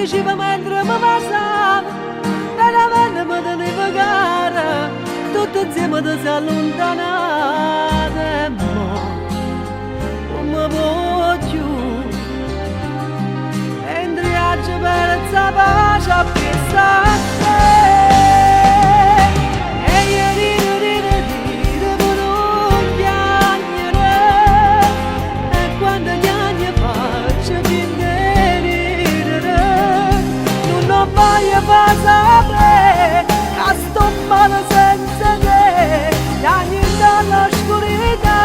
diceva mentre mi passava, veramente mi teneva cara, tutti insieme ti si allontanate, e mo non mi voglio, mentre viaggio per la pace a pensare. Fa sapere che sto male senza te, gli anni dall'oscurità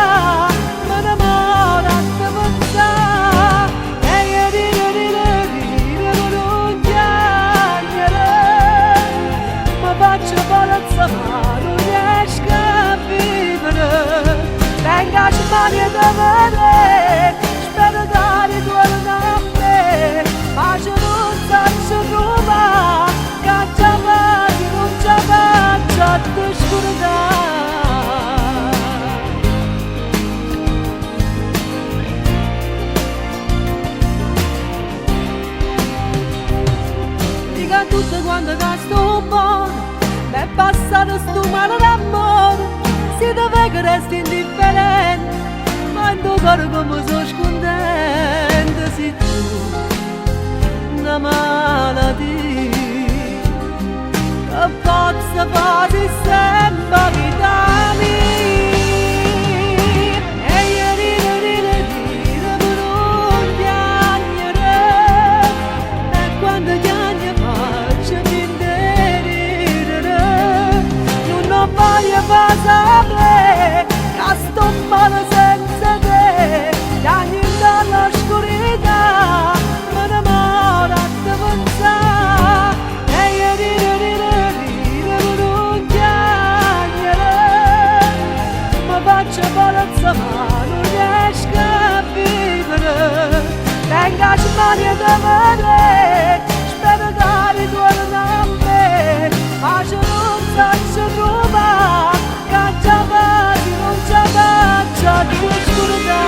me ne muore a te pensare, e io dire non chiamare, ma faccio palazzo ma non riesco a vivere, venga a mani da vedere, spero che ritorni a me, ma se non faccio trovare. Dica tutto quando sto buono, è passato sto male d'amore, si deve che resti indifferente, ma in tuo cuore come sono scontenta, sei tu una malattia. Forza fare sempre vita mia, e io dire per non piangere, e quando piange faccio finta di ridere, non voglio far sapere che sto male senza te, gli anni dall'oscurità me ne muore a te pensare, e io dire faccio palazzo ma non riesco a vivere, venga a mani da vedere, spero che ritorni a me, ma se non faccio trovare, che già vado non ci faccio di oscurità.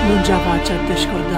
Non ce la faccio a te scordare.